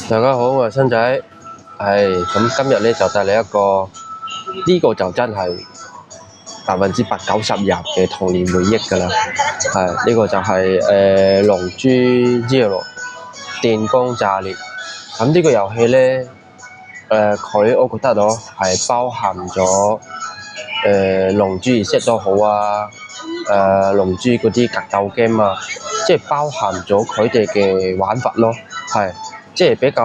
大家好，我係新仔。咁今日咧就帶你一個呢個就真係80%-90%嘅童年回憶㗎啦。呢個就係龍珠 Zero 電光炸裂。咁呢個遊戲咧，佢我覺得係包含咗龍珠 Z 都好啊，龍珠嗰啲格鬥 game 啊，即係包含咗佢哋嘅玩法咯，即係比較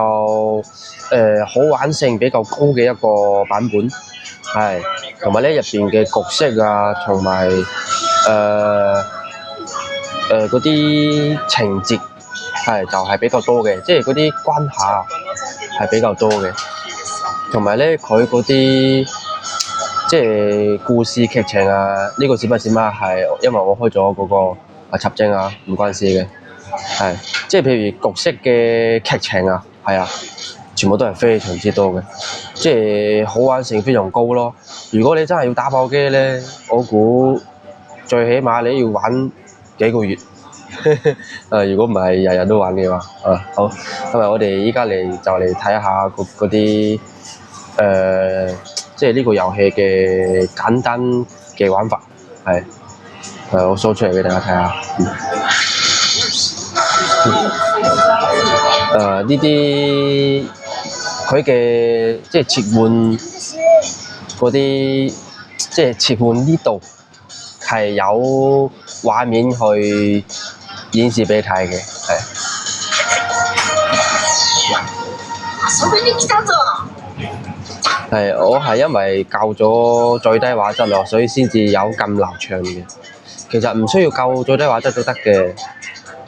好玩性比較高嘅一個版本，同埋咧入邊嘅角色啊，同埋嗰啲情節就係比較多嘅，即係嗰啲關卡係比較多嘅，同埋咧佢嗰啲即係故事劇情啊，呢個閃乜係因為我開咗嗰個插證啊，唔關事嘅。即係譬如角色嘅劇情啊，全部都係非常之多嘅，即係好玩性非常高咯。如果你真係要打爆機咧，我估最起碼你要玩幾個月。如果唔係日日都玩嘅話，好，咁啊，我哋依家嚟睇下嗰啲即係呢個遊戲嘅簡單嘅玩法，我 show 出嚟俾大家睇下。呢啲佢嘅即係切換嗰啲，即係切換呢度係有畫面去演示俾你睇嘅，我係因為校咗最低畫質咯，所以先至有咁流暢嘅。其實唔需要校最低畫質都得嘅，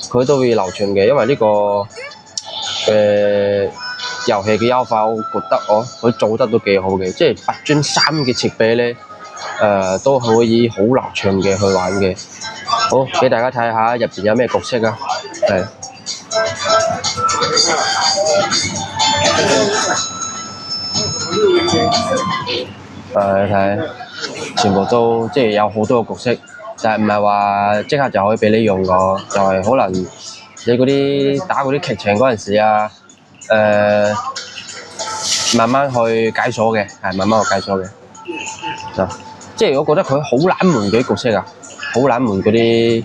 佢都會流暢嘅，因為呢個遊戲嘅優化，我覺得佢做得都幾好嘅，即係8轉3嘅設備咧，都可以好流暢嘅去玩嘅。好，俾大家睇下入邊有咩角色啊，你睇，全部都即係有好多個角色，但係唔係話即刻就可以俾你用㗎，就係可能你嗰啲打嗰啲劇情嗰陣時啊，慢慢去解鎖嘅，慢慢去解鎖嘅。即係我覺得佢好冷門嘅角色啊，好冷門嗰啲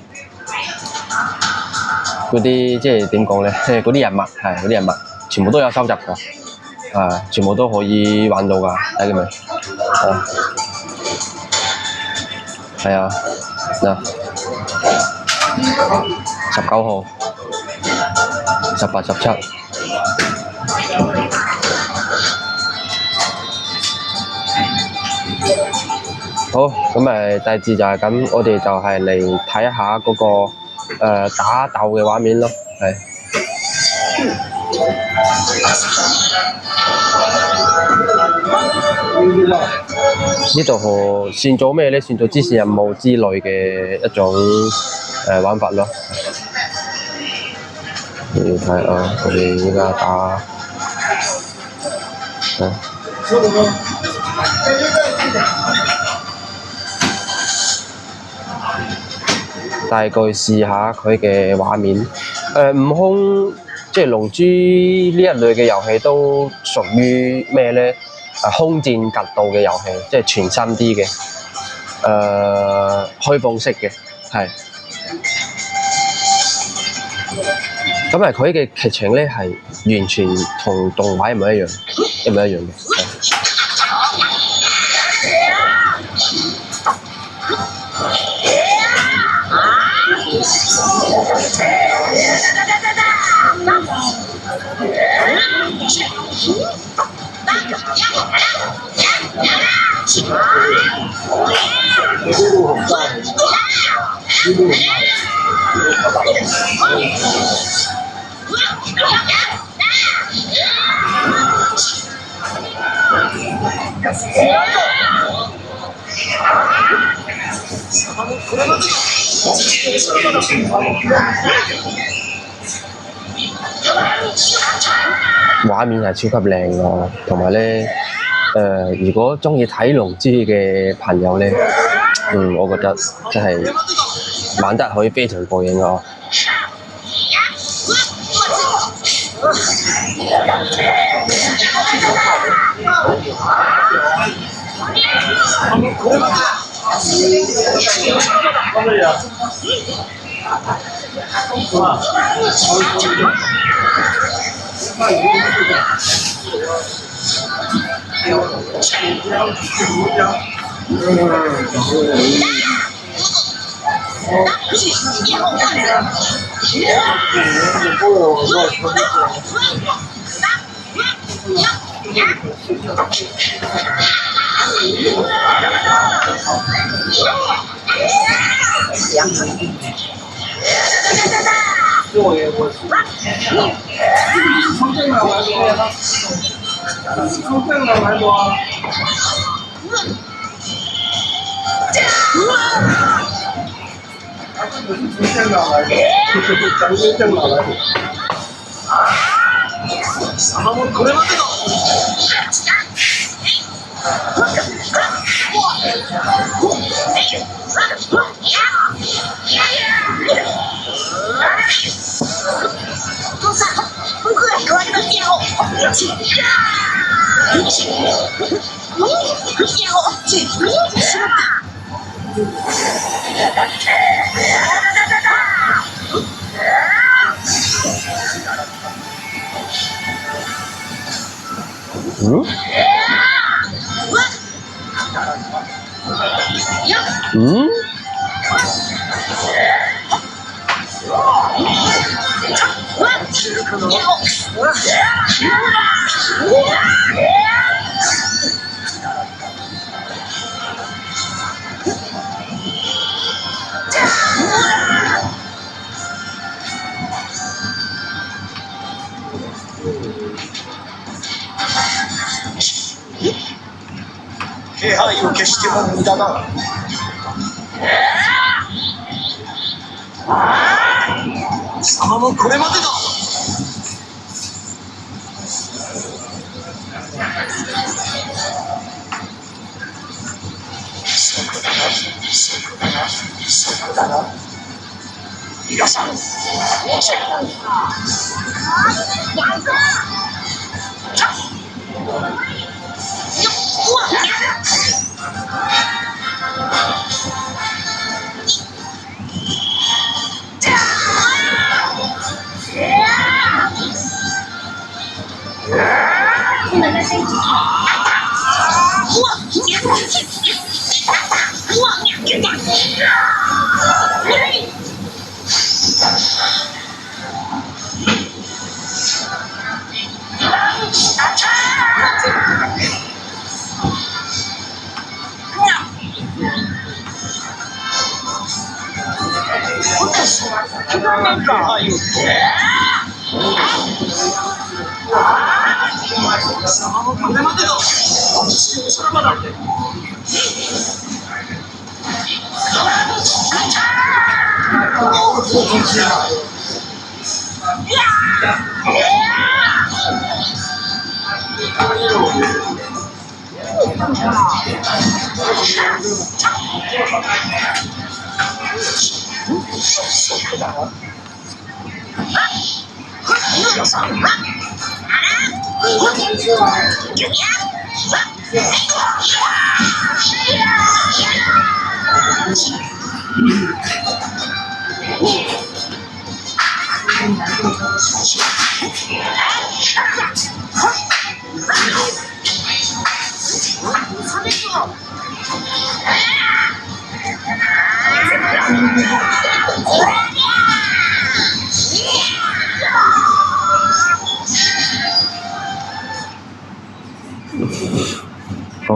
即係點講咧？即係嗰啲人物嗰啲人物，全部都有收集㗎，全部都可以玩到㗎，睇見未？19號、18、17。好，咁大致就係咁，我哋就係嚟睇下嗰個打鬥嘅畫面咯，呢度算做咩咧？算做支線任務之類嘅一種玩法咯。你睇啊，我哋依家打大概試下佢嘅畫面。悟空即係龍珠呢一類嘅遊戲都屬於咩咧？空戰格鬥嘅遊戲，即係全3D 嘅，開放式嘅，咁佢嘅劇情咧係完全同動畫一模一樣嘅。畫面係超級靚㗎，同埋咧，如果鍾意睇龍珠嘅朋友咧，我覺得真係玩得可以非常過癮㗎。嗯？嗯？気配を消しても無駄だ。貴様もこれまでだ。そこだな。皆さん、好，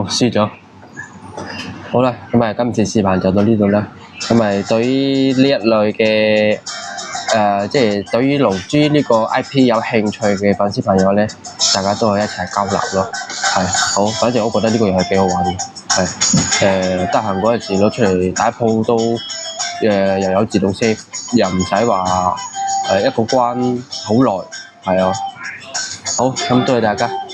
輸咗。好啦，咁啊，今次視頻就到呢度啦。咁啊，對於呢一類嘅即係對於龍珠呢個 IP 有興趣嘅粉絲朋友咧，大家都可以一齊交流咯。係，好，反正我覺得呢個遊戲幾好玩嘅。係，得閒嗰陣時攞出嚟打鋪都又有自動 save， 又唔使話一個關好耐。係啊，好，咁多謝大家。